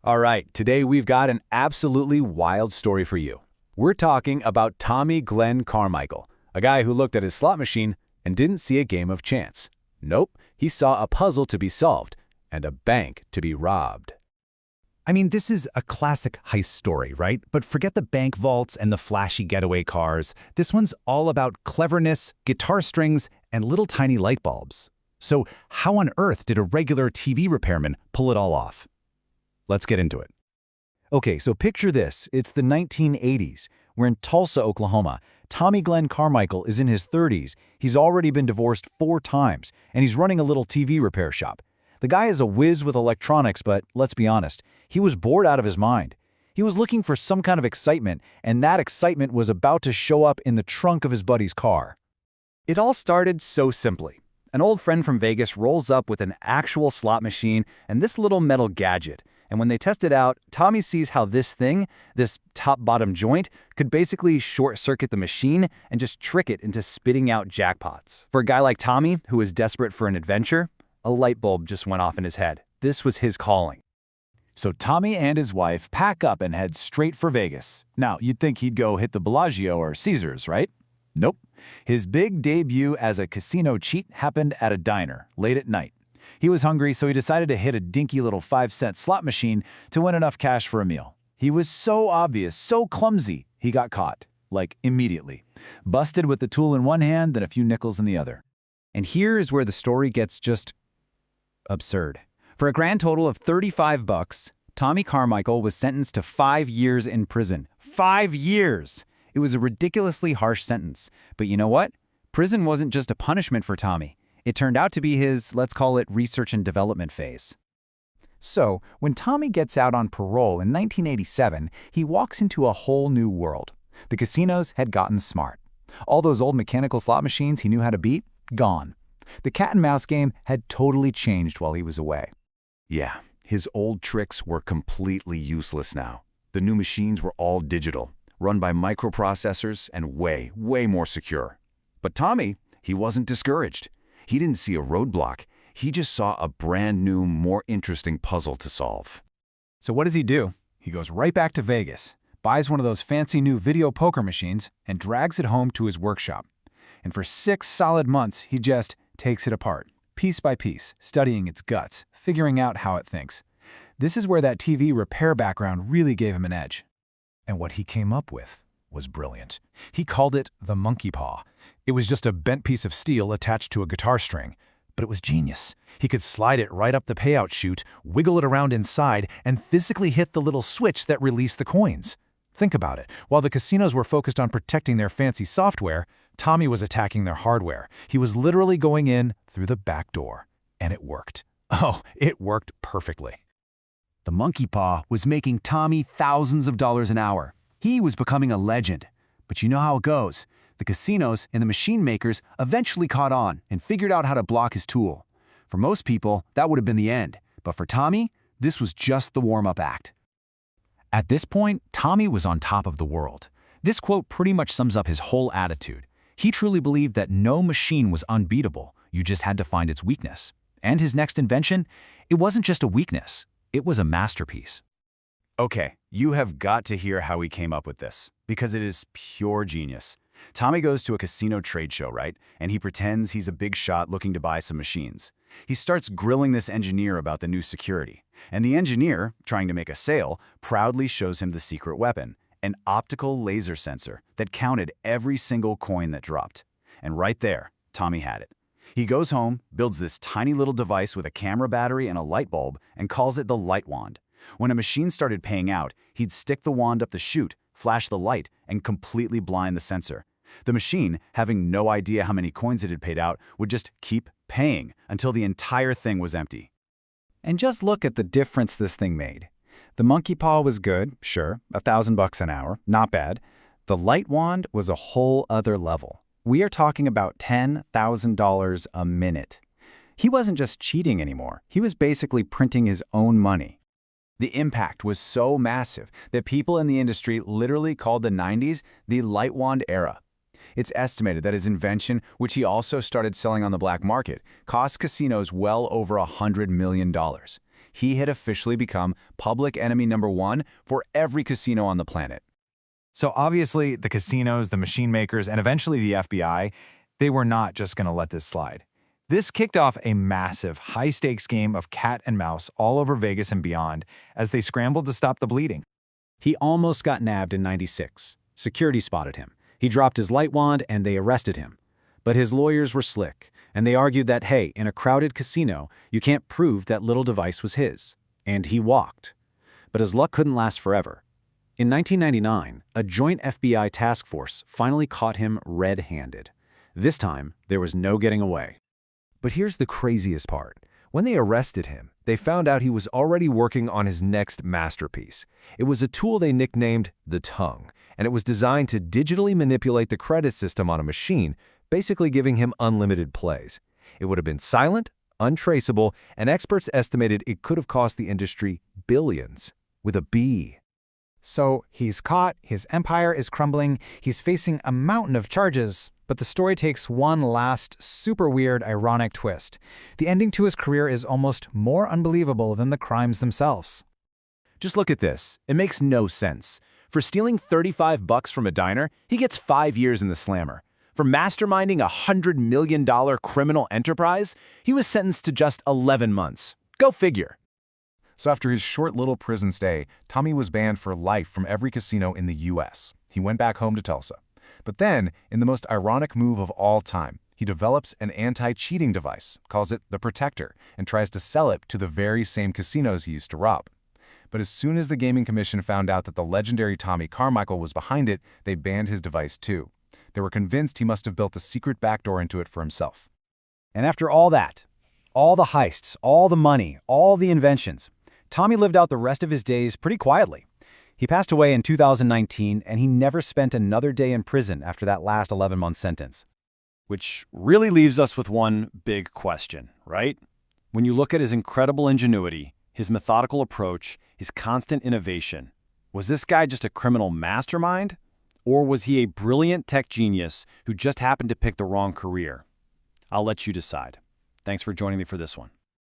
All right, today we've got an absolutely wild story for you. We're talking about Tommy Glenn Carmichael, a guy who looked at his slot machine and didn't see a game of chance. Nope, he saw a puzzle to be solved and a bank to be robbed. I mean, this is a classic heist story, right? But forget the bank vaults and the flashy getaway cars. This one's all about cleverness, guitar strings, and little tiny light bulbs. So how on earth did a regular TV repairman pull it all off? Let's get into it. Okay, so picture this. It's the 1980s. We're in Tulsa, Oklahoma. Tommy Glenn Carmichael is in his 30s. He's already been divorced 4 times, and he's running a little TV repair shop. The guy is a whiz with electronics, but let's be honest, he was bored out of his mind. He was looking for some kind of excitement, and that excitement was about to show up in the trunk of his buddy's car. It all started so simply. An old friend from Vegas rolls up with an actual slot machine and this little metal gadget. And when they test it out, Tommy sees how this thing, this top-bottom joint, could basically short-circuit the machine and just trick it into spitting out jackpots. For a guy like Tommy, who is desperate for an adventure, a light bulb just went off in his head. This was his calling. So Tommy and his wife pack up and head straight for Vegas. Now, you'd think he'd go hit the Bellagio or Caesars, right? Nope. His big debut as a casino cheat happened at a diner late at night. He was hungry, so he decided to hit a dinky little 5-cent slot machine to win enough cash for a meal. He was so obvious, so clumsy, he got caught, like immediately. Busted with the tool in one hand and a few nickels in the other. And here is where the story gets just absurd. For a grand total of $35, Tommy Carmichael was sentenced to 5 years in prison. 5 years! It was a ridiculously harsh sentence. But you know what? Prison wasn't just a punishment for Tommy. It turned out to be his, let's call it, research and development phase. So, when Tommy gets out on parole in 1987, he walks into a whole new world. The casinos had gotten smart. All those old mechanical slot machines he knew how to beat, gone. The cat-and-mouse game had totally changed while he was away. Yeah, his old tricks were completely useless now. The new machines were all digital, run by microprocessors and way, way more secure. But Tommy, he wasn't discouraged. He didn't see a roadblock. He just saw a brand new, more interesting puzzle to solve. So what does he do? He goes right back to Vegas, buys one of those fancy new video poker machines, and drags it home to his workshop. And for 6 solid months, he just takes it apart, piece by piece, studying its guts, figuring out how it thinks. This is where that TV repair background really gave him an edge. And what he came up with was brilliant. He called it the monkey paw. It was just a bent piece of steel attached to a guitar string, but it was genius. He could slide it right up the payout chute, wiggle it around inside, and physically hit the little switch that released the coins. Think about it. While the casinos were focused on protecting their fancy software, Tommy was attacking their hardware. He was literally going in through the back door. And it worked. Oh, it worked perfectly. The monkey paw was making Tommy thousands of dollars an hour. He was becoming a legend. But you know how it goes. The casinos and the machine makers eventually caught on and figured out how to block his tool. For most people, that would have been the end. But for Tommy, this was just the warm-up act. At this point, Tommy was on top of the world. This quote pretty much sums up his whole attitude. He truly believed that no machine was unbeatable. You just had to find its weakness. And his next invention, it wasn't just a weakness. It was a masterpiece. Okay, you have got to hear how he came up with this, because it is pure genius. Tommy goes to a casino trade show, right? And he pretends he's a big shot looking to buy some machines. He starts grilling this engineer about the new security. And the engineer, trying to make a sale, proudly shows him the secret weapon, an optical laser sensor that counted every single coin that dropped. And right there, Tommy had it. He goes home, builds this tiny little device with a camera battery and a light bulb, and calls it the light wand. When a machine started paying out, he'd stick the wand up the chute, flash the light, and completely blind the sensor. The machine, having no idea how many coins it had paid out, would just keep paying until the entire thing was empty. And just look at the difference this thing made. The monkey paw was good, sure, $1,000 an hour, not bad. The light wand was a whole other level. We are talking about $10,000 a minute. He wasn't just cheating anymore. He was basically printing his own money. The impact was so massive that people in the industry literally called the 90s the light wand era. It's estimated that his invention, which he also started selling on the black market, cost casinos well over $100 million. He had officially become public enemy #1 for every casino on the planet. So obviously, the casinos, the machine makers, and eventually the FBI, they were not just going to let this slide. This kicked off a massive, high-stakes game of cat and mouse all over Vegas and beyond as they scrambled to stop the bleeding. He almost got nabbed in '96. Security spotted him. He dropped his light wand and they arrested him. But his lawyers were slick, and they argued that, hey, in a crowded casino, you can't prove that little device was his. And he walked. But his luck couldn't last forever. In 1999, a joint FBI task force finally caught him red-handed. This time, there was no getting away. But here's the craziest part. When they arrested him, they found out he was already working on his next masterpiece. It was a tool they nicknamed the tongue, and it was designed to digitally manipulate the credit system on a machine, basically giving him unlimited plays. It would have been silent, untraceable, and experts estimated it could have cost the industry billions, with a B. So he's caught, his empire is crumbling, he's facing a mountain of charges, but the story takes one last, super weird, ironic twist. The ending to his career is almost more unbelievable than the crimes themselves. Just look at this. It makes no sense. For stealing $35 from a diner, he gets 5 years in the slammer. For masterminding a $100 million criminal enterprise, he was sentenced to just 11 months. Go figure. So after his short little prison stay, Tommy was banned for life from every casino in the U.S. He went back home to Tulsa. But then, in the most ironic move of all time, he develops an anti-cheating device, calls it the Protector, and tries to sell it to the very same casinos he used to rob. But as soon as the Gaming Commission found out that the legendary Tommy Carmichael was behind it, they banned his device too. They were convinced he must have built a secret backdoor into it for himself. And after all that, all the heists, all the money, all the inventions, Tommy lived out the rest of his days pretty quietly. He passed away in 2019, and he never spent another day in prison after that last 11-month sentence. Which really leaves us with one big question, right? When you look at his incredible ingenuity, his methodical approach, his constant innovation, was this guy just a criminal mastermind? Or was he a brilliant tech genius who just happened to pick the wrong career? I'll let you decide. Thanks for joining me for this one.